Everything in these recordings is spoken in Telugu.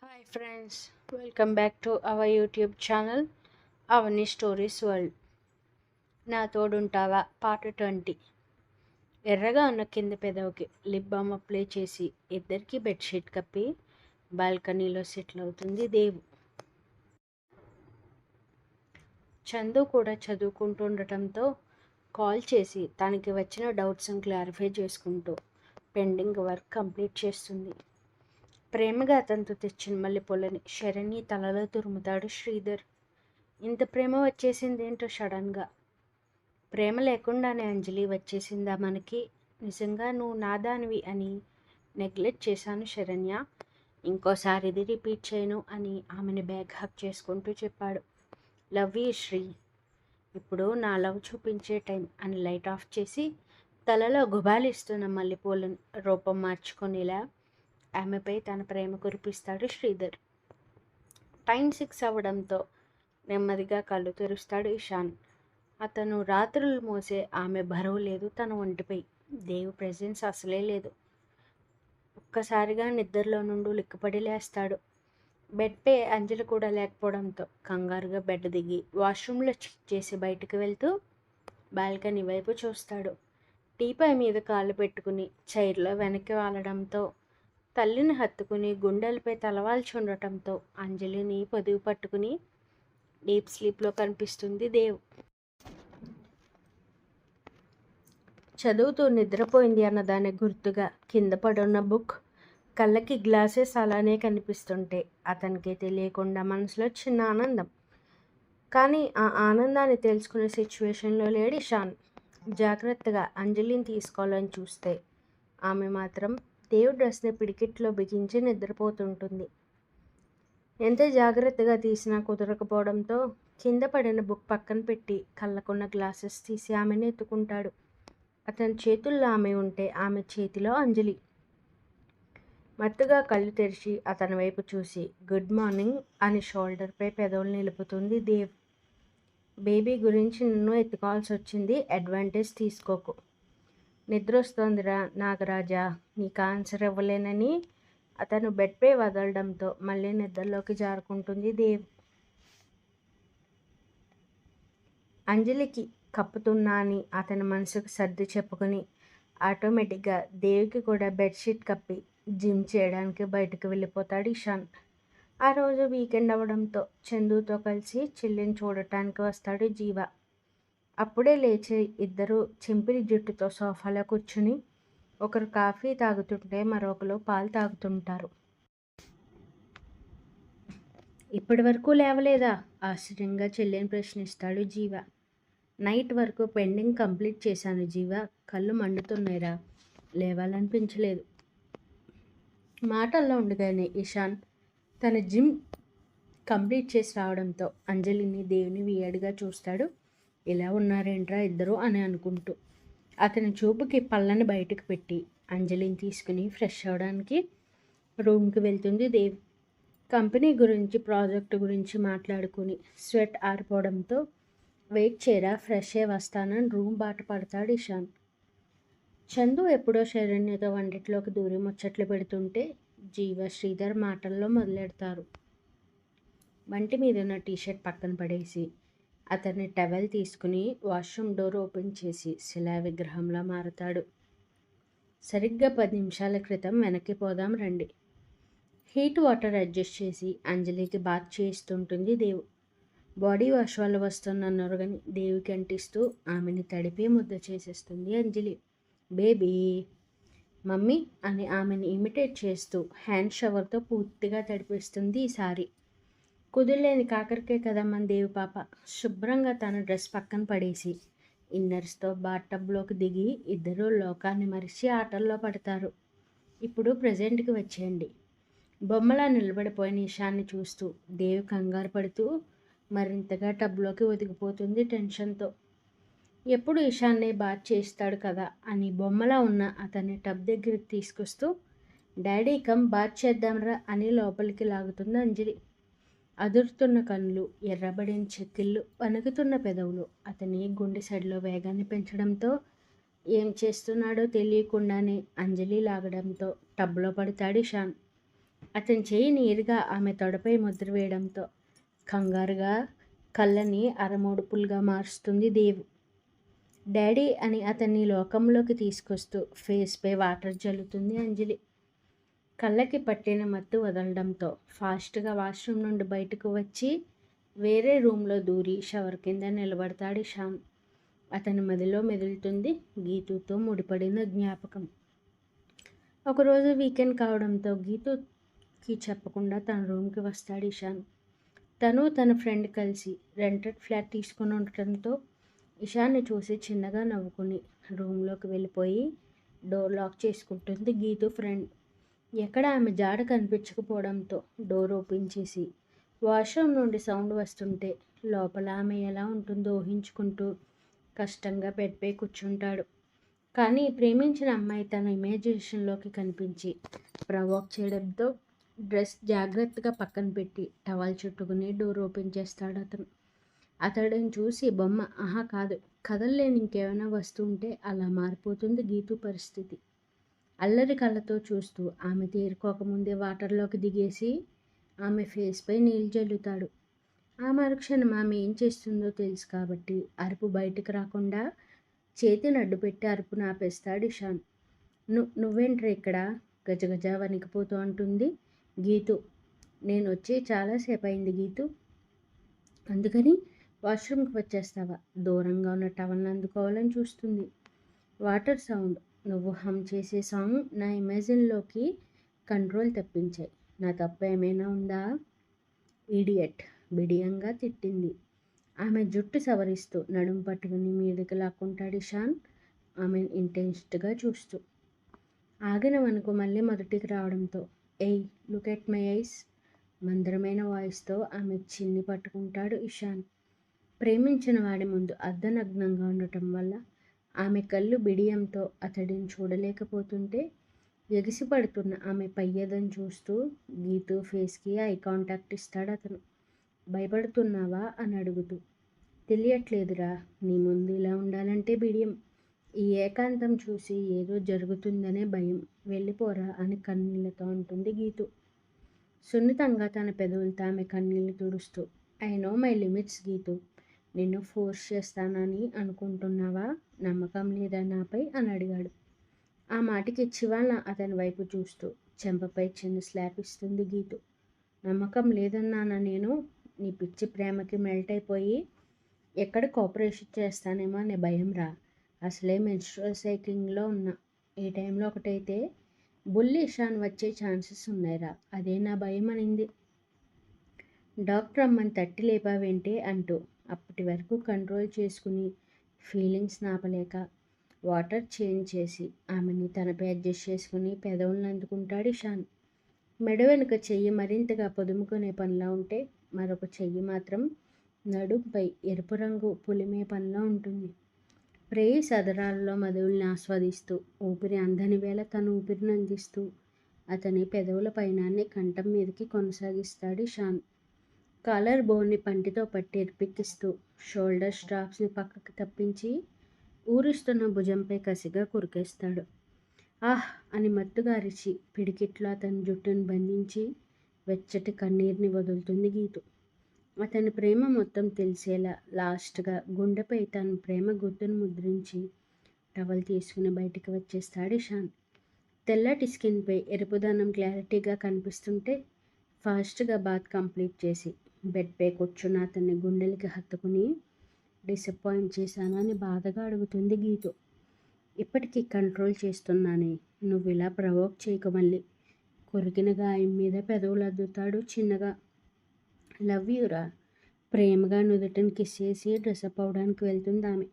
Hi friends, welcome back to our YouTube channel, Avani Stories World. నా తోడుంటావా పార్ట్ 20. ఎర్రగా ఉన్న కింద పెదవికి లిప్ బామ్ అప్లై చేసి ఇద్దరికి బెడ్షీట్ కప్పి బాల్కనీలో సెటిల్ అవుతుంది దేవు. చందు కూడా చదువుకుంటుండటంతో కాల్ చేసి తనకి వచ్చిన డౌట్స్ని క్లారిఫై చేసుకుంటూ పెండింగ్ వర్క్ కంప్లీట్ చేస్తుంది. ప్రేమగా అతనితో తెచ్చిన మల్లెపూలని శరణ్య తలలో తురుముతాడు శ్రీధర్. ఇంత ప్రేమ వచ్చేసిందేంటో సడన్గా. ప్రేమ లేకుండానే అంజలి వచ్చేసిందా మనకి? నిజంగా నువ్వు నాదానివి అని నెగ్లెక్ట్ చేశాను శరణ్య. ఇంకోసారి ఇది రిపీట్ చేయను అని ఆమెని బ్యాగ్ హక్ చేసుకుంటూ చెప్పాడు. లవ్ యూ శ్రీ, ఇప్పుడు నా లవ్ చూపించే టైం అని లైట్ ఆఫ్ చేసి తలలో గుబాలిస్తున్న మల్లెపూలను రూపం మార్చుకునేలా ఆమెపై తన ప్రేమ కురిపిస్తాడు శ్రీధర్. టైం 6 అవ్వడంతో నెమ్మదిగా కళ్ళు తెరుస్తాడు ఇషాన్. అతను రాత్రులు మోసే ఆమె బరువు లేదు తన ఒంటిపై. దేవు ప్రెజెన్స్ అసలే లేదు. ఒక్కసారిగా నిద్రలో నుండి లిక్కపడి లేస్తాడు. బెడ్పై అంజలి కూడా లేకపోవడంతో కంగారుగా బెడ్ దిగి వాష్రూమ్లో చెక్ చేసి బయటకు వెళ్తూ బాల్కనీ వైపు చూస్తాడు. టీపై మీద కాళ్ళు పెట్టుకుని చైర్లో వెనక్కి వాలడంతో తల్లిని హత్తుకుని గుండెలపై తలవాల్చి ఉండటంతో అంజలిని పొదుగు పట్టుకుని డీప్ స్లీప్లో కనిపిస్తుంది దేవ్. చదువుతూ నిద్రపోయింది అన్నదాని గుర్తుగా కింద పడున్న బుక్, కళ్ళకి గ్లాసెస్ అలానే కనిపిస్తుంటే అతనికి తెలియకుండా మనసులో చిన్న ఆనందం. కానీ ఆ ఆనందాన్ని తెలుసుకునే సిచ్యువేషన్లో లేడు ఇషాన్. జాగ్రత్తగా అంజలిని తీసుకోవాలని చూస్తే ఆమె మాత్రం దేవ్ డ్రెస్ని పిడికిట్లో బిగించి నిద్రపోతుంటుంది. ఎంత జాగ్రత్తగా తీసినా కుదరకపోవడంతో కింద పడిన బుక్ పక్కన పెట్టి కళ్ళకున్న గ్లాసెస్ తీసి ఆమెను ఎత్తుకుంటాడు. అతని చేతుల్లో ఆమె ఉంటే ఆమె చేతిలో అంజలి. మత్తుగా కళ్ళు తెరిచి అతని వైపు చూసి గుడ్ మార్నింగ్ అని షోల్డర్పై పెదవులు నిలుపుతుంది దేవ్. బేబీ గురించి నిన్ను ఎత్తుకోవాల్సి వచ్చింది, అడ్వాంటేజ్ తీసుకోకు. నిద్ర వస్తోందిరా నాగరాజా, నీకు ఆన్సర్ ఇవ్వలేనని అతను బెడ్పై వదలడంతో మళ్ళీ నిద్రలోకి జారుకుంటుంది దేవ్. అంజలికి కప్పుతున్నా అని అతని మనసుకు సర్ది చెప్పుకుని ఆటోమేటిక్గా దేవికి కూడా బెడ్షీట్ కప్పి జిమ్ చేయడానికి బయటకు వెళ్ళిపోతాడు ఇషాన్. ఆ రోజు వీకెండ్ అవడంతో చందుతో కలిసి చెల్లిని చూడటానికి వస్తాడు జీవ. అప్పుడే లేచి ఇద్దరు చింపిరి జుట్టుతో సోఫాలో కూర్చుని ఒకరు కాఫీ తాగుతుంటే మరొకరు పాలు తాగుతుంటారు. ఇప్పటి వరకు లేవలేదా? ఆశ్చర్యంగా చెల్లిని ప్రశ్నిస్తాడు జీవ. నైట్ వరకు పెండింగ్ కంప్లీట్ చేశాను జీవ, కళ్ళు మండుతున్నాయిరా, లేవాలనిపించలేదు. మాటల్లో ఉండగానే ఇషాన్ తన జిమ్ కంప్లీట్ చేసి రావడంతో అంజలిని దేవుని వియడ్గా చూస్తాడు. ఇలా ఉన్నారేంట్రా ఇద్దరు అని అనుకుంటూ అతని చూపుకి పళ్ళని బయటకు పెట్టి అంజలిని తీసుకుని ఫ్రెష్ అవ్వడానికి రూమ్కి వెళ్తుంది దేవ్. కంపెనీ గురించి ప్రాజెక్టు గురించి మాట్లాడుకుని స్వెట్ ఆరిపోవడంతో వెయిట్ చేయరా, ఫ్రెష్ అయ్యి వస్తానని రూమ్ బాట పడతాడు ఇషాన్. చందు ఎప్పుడో శరణ్యతో వంటిట్లోకి దూరి ముచ్చట్లు పెడుతుంటే జీవ శ్రీధర్ మాటల్లో మొదలెడతారు. వంటి మీద ఉన్న టీషర్ట్ పక్కన పడేసి అతన్ని టవెల్ తీసుకుని వాష్రూమ్ డోర్ ఓపెన్ చేసి శిలా విగ్రహంలా మారుతాడు. సరిగ్గా 10 నిమిషాల క్రితం వెనక్కి పోదాం రండి. హీట్ వాటర్ అడ్జస్ట్ చేసి అంజలికి బాత్ చేయిస్తుంటుంది దేవు. బాడీ వాష్ వల్ల వస్తున్న నొరగని దేవికి అంటిస్తూ ఆమెని తడిపి ముద్ద చేసేస్తుంది అంజలి. బేబీ మమ్మీ అని ఆమెని ఇమిటేట్ చేస్తూ హ్యాండ్ షవర్తో పూర్తిగా తడిపిస్తుంది ఈసారి. కుదిలేని కాకరికే కదా మన దేవి పాప. శుభ్రంగా తన డ్రెస్ పక్కన పడేసి ఇన్నర్స్తో బాత్ టబ్లోకి దిగి ఇద్దరూ లోకాన్ని మరిచి ఆటల్లో పడతారు. ఇప్పుడు ప్రజెంట్కి వచ్చేయండి. బొమ్మలా నిలబడిపోయిన ఇషాన్ని చూస్తూ దేవి కంగారు పడుతూ మరింతగా టబ్లోకి ఒదిగిపోతుంది టెన్షన్తో. ఎప్పుడు ఇషాన్నే బాత్ చేస్తాడు కదా అని బొమ్మలా ఉన్న అతన్ని టబ్ దగ్గరికి తీసుకొస్తూ డాడీ కమ్ బాత్ చేద్దాంరా అని లోపలికి లాగుతుంది అంజలి. అదురుతున్న కళ్ళు, ఎర్రబడిన చెక్కిళ్ళు, వణుకుతున్న పెదవులు అతని గుండె సడిలో వేగాన్ని పెంచడంతో ఏం చేస్తున్నాడో తెలియకుండానే అంజలి లాగడంతో టబ్లో పడతాడు ఇషాన్. అతని చేయి నేరుగా ఆమె తొడపై ముద్ర వేయడంతో కంగారుగా కళ్ళని అరమోడుపులుగా మారుస్తుంది దేవి. డాడీ అని అతన్ని లోకంలోకి తీసుకొస్తూ ఫేస్పై వాటర్ జల్లుతుంది అంజలి. కళ్ళకి పట్టిన మత్తు వదలడంతో ఫాస్ట్గా వాష్రూమ్ నుండి బయటకు వచ్చి వేరే రూమ్లో దూరి షవర్ కింద నిలబడతాడు శ్యామ్. అతని మదిలో మెదులుతుంది గీతుతో ముడిపడిన జ్ఞాపకం. ఒకరోజు వీకెండ్ కావడంతో గీతుకి చెప్పకుండా తన రూమ్కి వస్తాడు ఇషాన్. తను తన ఫ్రెండ్ కలిసి రెంటెడ్ ఫ్లాట్ తీసుకుని ఉండటంతో ఇషాన్ని చూసి చిన్నగా నవ్వుకుని రూమ్లోకి వెళ్ళిపోయి డోర్ లాక్ చేసుకుంటుంది గీతు ఫ్రెండ్. ఎక్కడ ఆమె జాడ కనిపించకపోవడంతో డోర్ ఓపెన్ చేసి వాష్రూమ్ నుండి సౌండ్ వస్తుంటే లోపల ఆమె ఎలా ఉంటుందో ఊహించుకుంటూ కష్టంగా బెడ్పై కూర్చుంటాడు. కానీ ప్రేమించిన అమ్మాయి తన ఇమాజినేషన్లోకి కనిపించి ప్రవోక్ చేయడంతో డ్రెస్ జాగ్రత్తగా పక్కన పెట్టి టవల్ చుట్టుకుని డోర్ ఓపెన్ చేస్తాడు అతను. అతడిని చూసి బొమ్మ ఆహా కాదు కదలలేని ఇంకేమైనా వస్తువు ఉంటే అలా మారిపోతుంది గీతు పరిస్థితి. అల్లరి కళ్ళతో చూస్తూ ఆమె తేరుకోకముందే వాటర్లోకి దిగేసి ఆమె ఫేస్పై నీళ్ళు జల్లుతాడు. ఆ మరుక్షణం ఆమె ఏం చేస్తుందో తెలుసు కాబట్టి అరుపు బయటకు రాకుండా చేతిని అడ్డుపెట్టి అరుపును ఆపేస్తాడు ఇషాన్. నువ్వేంట్రా ఇక్కడ గజగజ వణికిపోతూ అంటుంది గీతు. నేను వచ్చి చాలాసేపు అయింది గీతు, అందుకని వాష్రూమ్కి వచ్చేస్తావా? దూరంగా ఉన్న టవల్ని అందుకోవాలని చూస్తుంది. వాటర్ సౌండ్, నువ్వు హమ్ చేసే సాంగ్ నా ఇమేజిన్లోకి కంట్రోల్ తప్పించాయి. నా తప్పు ఏమైనా ఉందా? ఈడియట్ బిడియంగా తిట్టింది. ఆమె జుట్టు సవరిస్తూ నడుము పట్టుకుని మీదకి లాక్కుంటాడు ఇషాన్ ఆమెను ఇంటెన్స్డ్గా చూస్తూ. ఆగినవనుకు మళ్ళీ మొదటికి రావడంతో ఏయ్ లుక్ ఎట్ మై ఐస్ మందరమైన వాయిస్తో ఆమె చిన్ని పట్టుకుంటాడు ఇషాన్. ప్రేమించిన వాడి ముందు అర్ధనగ్నంగా ఉండటం వల్ల ఆమె కళ్ళు బిడియంతో అతడిని చూడలేకపోతుంటే ఎగిసిపడుతున్న ఆమె పయ్యదని చూస్తూ గీతు ఫేస్కి ఐ కాంటాక్ట్ ఇస్తాడు అతను. భయపడుతున్నావా అని అడుగుతూ. తెలియట్లేదురా, నీ ముందు ఇలా ఉండాలంటే బిడియం. ఈ ఏకాంతం చూసి ఏదో జరుగుతుందనే భయం. వెళ్ళిపోరా అని కన్నీళ్లతో అంటుంది గీతు. సున్నితంగా తన పెదవులతో ఆమె కన్నీళ్లు తుడుస్తూ I know my limits Geetu, నిన్ను ఫోర్స్ చేస్తానని అనుకుంటున్నావా? నమ్మకం లేదా నాపై అని అడిగాడు. ఆ మాటకి చివాన అతని వైపు చూస్తూ చెంపపై చిన్న స్లాప్ ఇస్తుంది గీతు. నమ్మకం లేదన్నానా నేను? నీ పిచ్చి ప్రేమకి మెల్ట్ అయిపోయి ఎక్కడ కోఆపరేషన్ చేస్తానేమో అనే భయం రా. అసలే మెన్స్ట్రువల్ సైక్లింగ్లో ఉన్నా. ఈ టైంలో ఒకటైతే బుల్లి ఇషాన్ వచ్చే ఛాన్సెస్ ఉన్నాయిరా, అదే నా భయం అనింది. డాక్టర్ అమ్మని తట్టి లేపావేంటే అంటూ అప్పటి వరకు కంట్రోల్ చేసుకుని ఫీలింగ్స్ నాపలేక వాటర్ చేంజ్ చేసి ఆమెని తనపై అడ్జస్ట్ చేసుకుని పెదవులను అందుకుంటాడు ఇషాన్. మెడ వెనుక చెయ్యి మరింతగా పొదుముకునే పనిలా ఉంటే మరొక చెయ్యి మాత్రం నడుంపై ఎరుపు రంగు పులిమే పనిలో ఉంటుంది. ప్రేయి సదరాలలో మధువుల్ని ఆస్వాదిస్తూ ఊపిరి అందని వేళ తన ఊపిరిని అందిస్తూ అతని పెదవుల పైనాన్ని కంఠం మీదకి కొనసాగిస్తాడు ఇషాన్. కాలర్ బోన్ని పంటితో పట్టి ఎరిపెక్కిస్తూ షోల్డర్ స్ట్రాప్స్ని పక్కకి తప్పించి ఊరిస్తున్న భుజంపై కసిగా కురికేస్తాడు. ఆహ్ అని మత్తుగా అరిచి పిడికిట్లో అతని జుట్టును బంధించి వెచ్చటి కన్నీరుని వదులుతుంది గీతు. అతని ప్రేమ మొత్తం తెలిసేలా లాస్ట్గా గుండెపై తన ప్రేమ గుర్తును ముద్రించి టవల్ తీసుకుని బయటికి వచ్చేస్తాడు ఇషాన్. తెల్లటి స్కిన్పై ఎరుపుదనం క్లారిటీగా కనిపిస్తుంటే ఫాస్ట్గా బాత్ కంప్లీట్ చేసి బెడ్పై కూర్చున్న అతన్ని గుండెలకి హత్తుకుని డిసప్పాయింట్ చేశాను అని బాధగా అడుగుతుంది గీతు. ఇప్పటికీ కంట్రోల్ చేస్తున్నానే, నువ్వు ఇలా ప్రవోక్ చేయక మళ్ళీ. కొరికిన గాయం మీద పెదవులు అద్దుతాడు చిన్నగా. లవ్ యూరా. ప్రేమగా నుదుటిని కిస్ చేసి డ్రెస్అప్ అవడానికి వెళ్తుంది ఆమె.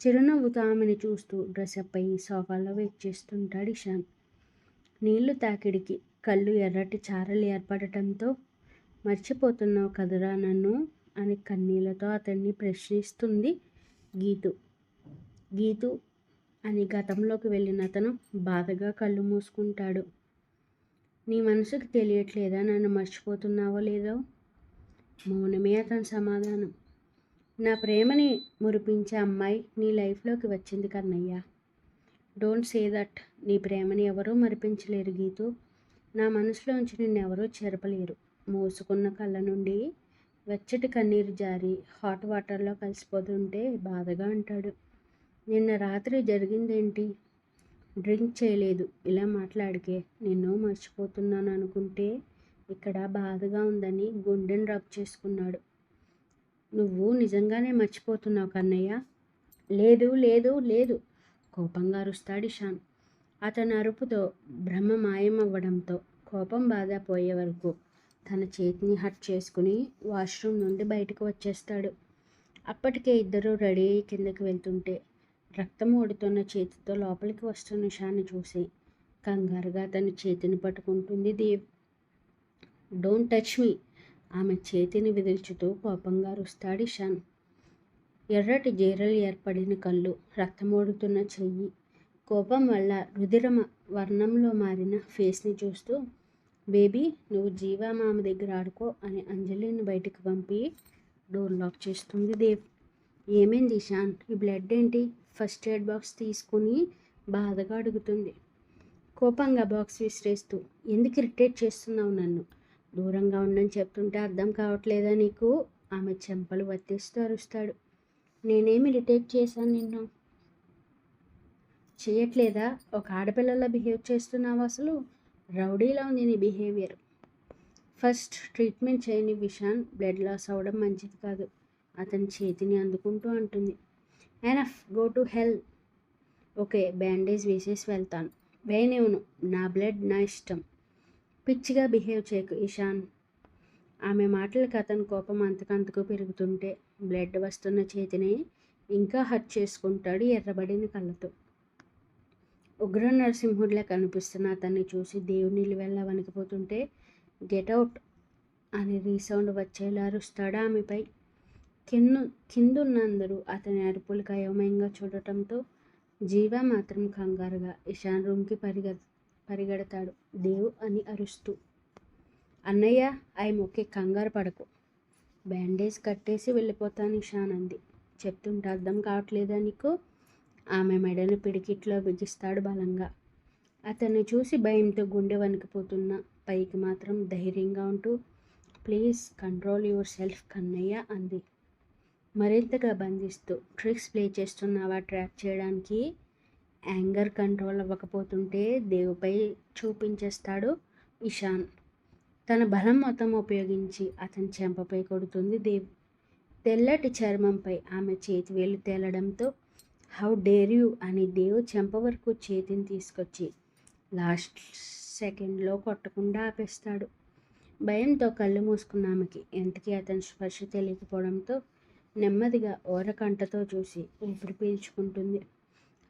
చిరునవ్వుతో ఆమెను చూస్తూ డ్రెస్అప్ అయ్యి సోఫాలో వెయిట్ చేస్తుంటాడు ఇషాన్. నీళ్లు తాకిడికి కళ్ళు ఎర్రటి చారలు ఏర్పడటంతో మర్చిపోతున్నావు కదరా నన్ను అని కన్నీళ్లతో అతన్ని ప్రశ్నిస్తుంది గీతు. గీతు అని గతంలోకి వెళ్ళిన అతను బాధగా కళ్ళు మూసుకుంటాడు. నీ మనసుకు తెలియట్లేదా నన్ను మర్చిపోతున్నావో లేదో? మౌనమే అతని సమాధానం. నా ప్రేమని మురిపించే అమ్మాయి నీ లైఫ్లోకి వచ్చింది కన్నయ్య. Don't say that. నీ ప్రేమని ఎవరూ మరిపించలేరు గీతు. నా మనసులోంచి నిన్నెవరూ చెరపలేరు. మూసుకున్న కళ్ళ నుండి వెచ్చటి కన్నీరు జారి హాట్ వాటర్లో కలిసిపోతుంటే బాధగా అంటాడు. నిన్న రాత్రి జరిగిందేంటి? డ్రింక్ చేయలేదు. ఇలా మాట్లాడికే నిన్ను మర్చిపోతున్నాను అనుకుంటే ఇక్కడ బాధగా ఉందని గుండెని రబ్ చేసుకున్నాడు. నువ్వు నిజంగానే మర్చిపోతున్నావు కన్నయ్య. లేదు లేదు లేదు కోపంగా అరుస్తాడు ఇషాన్. అతని అరుపుతో భ్రమ మాయమవ్వడంతో కోపం బాధ పోయే వరకు తన చేతిని హట్ చేసుకుని వాష్రూమ్ నుండి బయటకు వచ్చేస్తాడు. అప్పటికే ఇద్దరూ రెడీ అయ్యి కిందకి వెళ్తుంటే రక్తం ఓడుతున్న చేతితో లోపలికి వస్తున్న ఇషాన్ని చూసి కంగారుగా అతని చేతిని పట్టుకుంటుంది దేవ్. Don't touch me. ఆమె చేతిని విదిల్చుతూ కోపంగా అరుస్తాడు ఇషాన్. ఎర్రటి జీరలు ఏర్పడిన కళ్ళు, రక్తమోడుతున్న చెయ్యి, కోపం వల్ల రుధిరమ వర్ణంలో మారిన ఫేస్ని చూస్తూ బేబీ నువ్వు జీవా మామ దగ్గర ఆడుకో అని అంజలిని బయటకు పంపి డోర్ లాక్ చేస్తుంది దేవ్. ఏమైంది ఇషాన్? ఈ బ్లడ్ ఏంటి? ఫస్ట్ ఎయిడ్ బాక్స్ తీసుకుని బాధగా అడుగుతుంది. కోపంగా బాక్స్ విసిరేస్తూ ఎందుకు ఇరిటేట్ చేస్తున్నావు నన్ను? దూరంగా ఉండని చెప్తుంటే అర్థం కావట్లేదా నీకు? ఆమె చెంపలు వత్తేస్తూ అరుస్తాడు. నేనేమి ఇరిటేట్ చేశాను నిన్ను? చేయట్లేదా? ఒక ఆడపిల్లలా బిహేవ్ చేస్తున్నావు. అసలు రౌడీలా ఉంది నీ బిహేవియర్. ఫస్ట్ ట్రీట్మెంట్ చేయని విషాన్ బ్లడ్ లాస్ అవ్వడం మంచిది కాదు. అతని చేతిని అందుకుంటూ అంటుంది. Enough, go to hell. Okay, bandage వేసేసి వెళ్తాను. వేయనివ్వను. నా బ్లడ్ నా ఇష్టం. పిచ్చిగా బిహేవ్ చేయకు ఇషాన్. ఆమె మాటలకు అతని కోపం అంతకంతకు పెరుగుతుంటే బ్లడ్ వస్తున్న చేతిని ఇంకా హర్ట్ చేసుకుంటాడు ఎర్రబడిన కళ్ళతో. ఉగ్ర నరసింహుడిలా కనిపిస్తున్న అతన్ని చూసి దేవుని నిలువెల్లా వణికిపోతుంటే గెట్అవుట్ అని రీసౌండ్ వచ్చేలా అరుస్తాడు ఆమెపై. కిందున్న అందరూ అతని అరుపులకు అయోమయంగా చూడటంతో జీవా మాత్రం కంగారుగా ఇషాన్ రూమ్కి పరిగెడతాడు దేవ్ అని అరుస్తూ. అన్నయ్య, ఐఎమ్ ఓకే, కంగారు పడకు. బ్యాండేజ్ కట్టేసి వెళ్ళిపోతాను ఇషాన్ అంది. చెప్తుంటే అర్థం కావట్లేదా నీకు? ఆమె మెడను పిడికిట్లో బిగిస్తాడు బలంగా. అతన్ని చూసి భయంతో గుండె వణికిపోతున్న పైకి మాత్రం ధైర్యంగా ఉంటూ please control yourself Kannayya అంది. మరింతగా బంధిస్తూ ట్రిక్స్ ప్లే చేస్తున్నావా ట్రాప్ చేయడానికి? యాంగర్ కంట్రోల్ అవ్వకపోతుంటే దేవుపై చూపించేస్తాడు ఇషాన్. తన బలం మొత్తం ఉపయోగించి అతని చెంపపై కొడుతుంది దేవ్. తెల్లటి చర్మంపై ఆమె చేతి వేలు తేలడంతో హౌ డేర్ యూ అని దేవ్ చెంప వరకు చేతిని తీసుకొచ్చి లాస్ట్ సెకండ్లో కొట్టకుండా ఆపేస్తాడు. భయంతో కళ్ళు మూసుకున్న ఆమెకి ఎంతకీ అతని స్పర్శ తెలియకపోవడంతో నెమ్మదిగా ఓరకంటతో చూసి ఊపిరి పీల్చుకుంటుంది.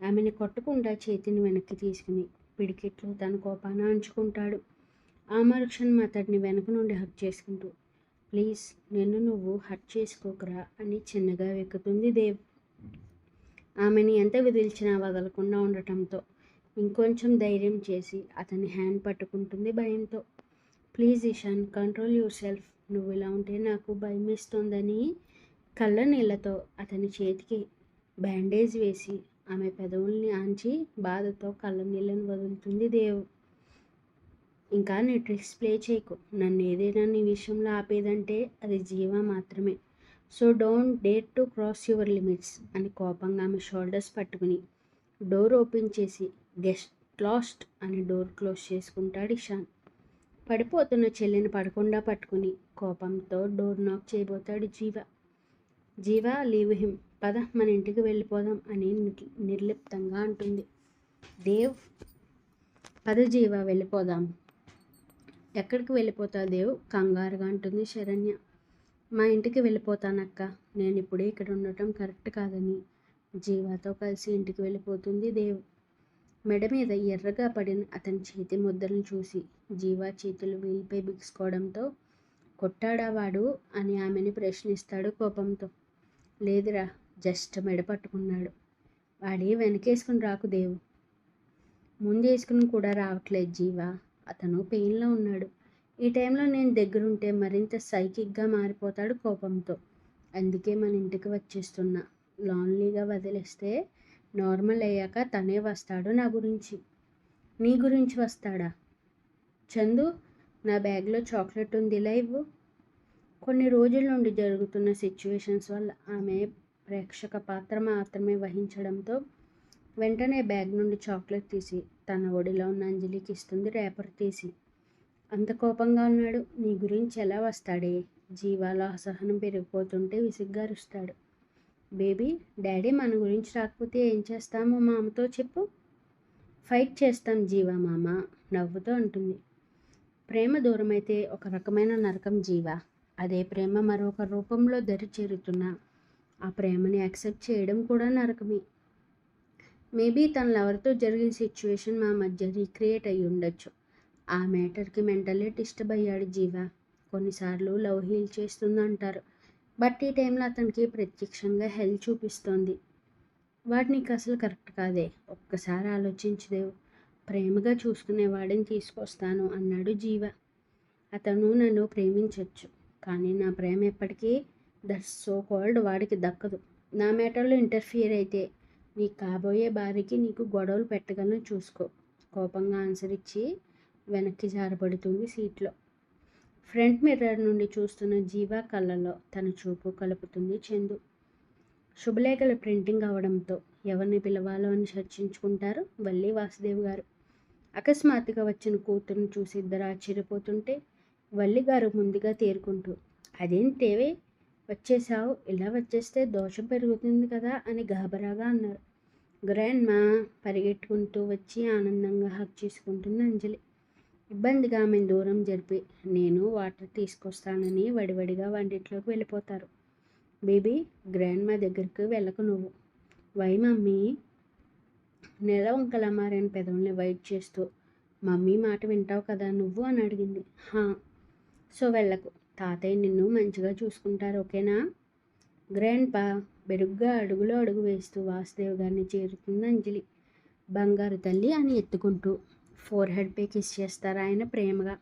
ఆమెని కొట్టకుండా చేతిని వెనక్కి తీసుకుని పిడికిట్లో తన కోపాన అంచుకుంటాడు. ఆ మరుక్షణం అతడిని వెనక నుండి హక్ చేసుకుంటూ ప్లీజ్ నిన్ను నువ్వు హట్ చేసుకోకరా అని చిన్నగా వెక్కుతుంది దేవ్. ఆమెని ఎంత విదిల్చినా వదలకుండా ఉండటంతో ఇంకొంచెం ధైర్యం చేసి అతని హ్యాండ్ పట్టుకుంటుంది భయంతో. Please Ishan, control your self. నువ్వు ఇలా ఉంటే నాకు భయం వేస్తోందని కళ్ళ నీళ్లతో అతని చేతికి బ్యాండేజ్ వేసి ఆమె పెదవుల్ని ఆంచి బాధతో కళ్ళ నీళ్ళను వదులుతుంది దేవ్. ఇంకా నీ ట్రిక్స్ ప్లే చేయకు. నన్ను ఏదైనా నీ విషయంలో ఆపేదంటే అది జీవా మాత్రమే. So don't dare to cross your limits అని కోపంగా ఆమె షోల్డర్స్ పట్టుకుని డోర్ ఓపెన్ చేసి గెస్ట్ లాస్ట్ అని డోర్ క్లోజ్ చేసుకుంటాడు ఇషాన్. పడిపోతున్న చెల్లిని పడకుండా పట్టుకుని కోపంతో డోర్ నాక్ చేయబోతాడు జీవా. జీవా, లీవ్ హిమ్, పద మన ఇంటికి వెళ్ళిపోదాం అని నిర్లిప్తంగా అంటుంది. దేవ్, పద జీవా వెళ్ళిపోదాం. ఎక్కడికి వెళ్ళిపోతావు దేవ్? కంగారుగా అంటుంది శరణ్య. మా ఇంటికి వెళ్ళిపోతానక్క. నేను ఇప్పుడే ఇక్కడ ఉండటం కరెక్ట్ కాదని జీవాతో కలిసి ఇంటికి వెళ్ళిపోతుంది దేవ్. మెడ మీద ఎర్రగా పడిన అతని చేతి ముద్రను చూసి జీవా చేతులు వీల్పై బిగుసుకోవడంతో కొట్టాడా వాడు అని ఆమెని ప్రశ్నిస్తాడు కోపంతో. లేదురా, జస్ట్ మెడ పట్టుకున్నాడు. వాడి వెనకేసుకుని రాకు దేవ్. ముందేసుకుని కూడా రావట్లేదు జీవా. అతను పెయిన్లో ఉన్నాడు. ఈ టైంలో నేను దగ్గరుంటే మరింత సైకిక్గా మారిపోతాడు కోపంతో. అందుకే మన ఇంటికి వచ్చేస్తున్నా. లాన్లీగా వదిలేస్తే నార్మల్ అయ్యాక తనే వస్తాడు నా గురించి. నీ గురించి వస్తాడా? చందు, నా బ్యాగ్లో చాక్లెట్ ఉంది, ఇలా ఇవ్వు. కొన్ని రోజుల నుండి జరుగుతున్న సిచ్యువేషన్స్ వల్ల ఆమె ప్రేక్షక పాత్ర మాత్రమే వహించడంతో వెంటనే బ్యాగ్ నుండి చాక్లెట్ తీసి తన ఒడిలో ఉన్న అంజలికి ఇస్తుంది రేపర్ తీసి. అంత కోపంగా ఉన్నాడు. నీ గురించి ఎలా వస్తాడే? జీవాలో అసహనం పెరిగిపోతుంటే విసిగ్గారుస్తాడు. బేబీ, డాడీ మన గురించి రాకపోతే ఏం చేస్తామో మామతో చెప్పు. ఫైట్ చేస్తాం జీవా మామ, నవ్వుతూ అంటుంది. ప్రేమ దూరమైతే ఒక రకమైన నరకం జీవా. అదే ప్రేమ మరొక రూపంలో దరి చేరుతున్నా ఆ ప్రేమని యాక్సెప్ట్ చేయడం కూడా నరకమే. మేబీ తన లవర్తో జరిగిన సిచ్యువేషన్ మా మధ్య రీక్రియేట్ అయ్యి ఉండొచ్చు. ఆ మ్యాటర్కి మెంటల్లీ డిస్టర్బ్ అయ్యాడు జీవ. కొన్నిసార్లు లవ్ హీల్ చేస్తుందంటారు, బట్ ఈ టైంలో అతనికి ప్రత్యక్షంగా హెల్ప్ చూపిస్తోంది. వాడు నీకు అసలు కరెక్ట్ కాదే, ఒక్కసారి ఆలోచించదేవు. ప్రేమగా చూసుకునే వాడిని తీసుకొస్తాను అన్నాడు జీవ. అతను నన్ను ప్రేమించవచ్చు, కానీ నా ప్రేమ ఎప్పటికీ దట్ సో కాల్డ్ వాడికి దక్కదు. నా మ్యాటర్లో ఇంటర్ఫియర్ అయితే నీ కాబోయే భార్యకి నీకు గొడవలు పెట్టగలను చూసుకో. కోపంగా ఆన్సర్ ఇచ్చి వెనక్కి జారబడుతుంది సీట్లో. ఫ్రంట్ మిర్రర్ నుండి చూస్తున్న జీవా కళ్ళలో తన చూపు కలుపుతుంది చందు. శుభలేఖలు ప్రింటింగ్ అవడంతో ఎవరిని పిలవాలో అని చర్చించుకుంటారు వల్లి వాసుదేవ్ గారు. అకస్మాత్తుగా వచ్చిన కూతురుని చూసి ఇద్దరు ఆశ్చర్యపోతుంటే వల్లి గారు ముందుగా తేరుకుంటూ, అదేంటేవే వచ్చేసావు, ఇలా వచ్చేస్తే దోషం పెరుగుతుంది కదా అని గాబరాగా అన్నారు. గ్రాండ్ మా పరిగెట్టుకుంటూ వచ్చి ఆనందంగా హక్ చేసుకుంటుంది అంజలి. ఇబ్బందిగా ఆమెను దూరం జరిపి నేను వాటర్ తీసుకొస్తానని వడివడిగా వంటిట్లోకి వెళ్ళిపోతారు. బేబీ, గ్రాండ్ మా దగ్గరికి వెళ్ళకు నువ్వు. Why mummy? నెలవంకల మారిన పెదవుల్ని వైట్ చేస్తూ, మమ్మీ మాట వింటావు కదా నువ్వు అని అడిగింది. హా, సో వెళ్ళకు, తాతయ్య నిన్ను మంచిగా చూసుకుంటారు, ఓకేనా? గ్రాండ్ పా బెరుగ్గా అడుగులో అడుగు వేస్తూ వాసుదేవ్ గారిని చేరుతుంది అంజలి. బంగారు తల్లి అని ఎత్తుకుంటూ ఫోర్ హెడ్పై కిస్ చేస్తారు ఆయన ప్రేమగా.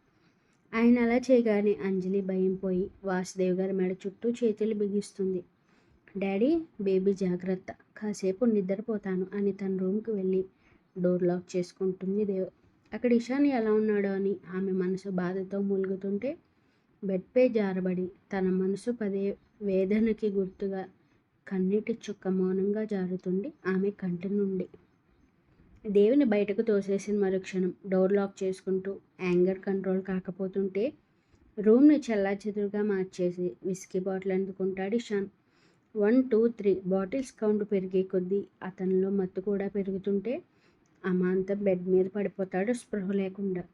ఆయన అలా చేయగానే అంజలి భయం పోయి వాసుదేవ్ గారి మెడ చుట్టూ చేతులు బిగిస్తుంది. డాడీ, బేబీ జాగ్రత్త, కాసేపు నిద్రపోతాను అని తన రూమ్కి వెళ్ళి డోర్ లాక్ చేసుకుంటుంది దేవ్. అక్కడ ఇషాన్ ఎలా ఉన్నాడో అని ఆమె మనసు బాధతో మూలుగుతుంటే బెడ్పై జారబడి తన మనసు పదే వేదనకి గుర్తుగా కన్నీటి చుక్క మౌనంగా జారుతుంది ఆమె కంటి నుండి. దేవిని బయటకు తోసేసిన మరుక్షణం డోర్ లాక్ చేసుకుంటూ యాంగర్ కంట్రోల్ కాకపోతుంటే రూమ్ని చెల్లాచెదురుగా మార్చేసి విస్కీ బాటిల్ అందుకుంటాడు ఇషాన్. 1 2 3 బాటిల్స్ కౌంట్ పెరిగే కొద్దీ అతనిలో మత్తు కూడా పెరుగుతుంటే అమాంతం బెడ్ మీద పడిపోతాడు స్పృహ లేకుండా.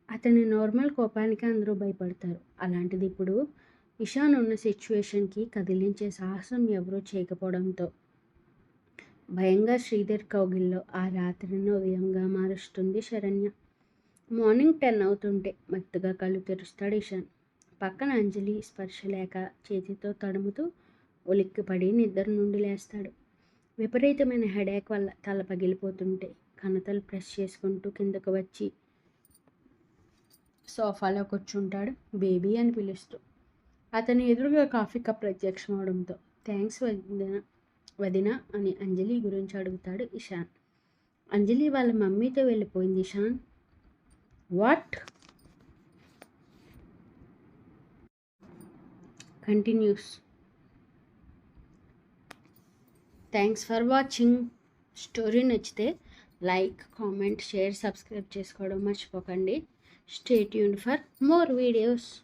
అతని నార్మల్ కోపానికి అందరూ భయపడతారు. అలాంటిది ఇప్పుడు ఇషాన్ ఉన్న సిచ్యువేషన్కి కదిలించే సాహసం ఎవరూ చేయకపోవడంతో భయంగా శ్రీధర్ కౌగిల్లో ఆ రాత్రిని ఉదయంగా మారుస్తుంది శరణ్య. మార్నింగ్ 10 అవుతుంటే మత్తుగా కళ్ళు తెరుస్తాడు ఇషాన్. పక్కన అంజలి స్పర్శ లేక చేతితో తడుముతూ ఉలిక్కిపడి నిద్ర నుండి లేస్తాడు. విపరీతమైన హెడేక్ వల్ల తల పగిలిపోతుంటే కణతలు ప్రెస్ చేసుకుంటూ కిందకు వచ్చి సోఫాలో కూర్చుంటాడు బేబీ అని పిలుస్తూ. అతని ఎదురుగా కాఫీ కప్ ప్రత్యక్షం అవడంతో థ్యాంక్స్ వదిన అని అంజలి గురించి అడుగుతాడు ఇషాన్. అంజలి వాళ్ళ మమ్మీతో వెళ్ళిపోయింది Ishan. What? Continuous. Thanks for watching. Story నచ్చితే లైక్, కామెంట్, షేర్, సబ్స్క్రైబ్ చేసుకోవడం మర్చిపోకండి. Stay tuned for more videos.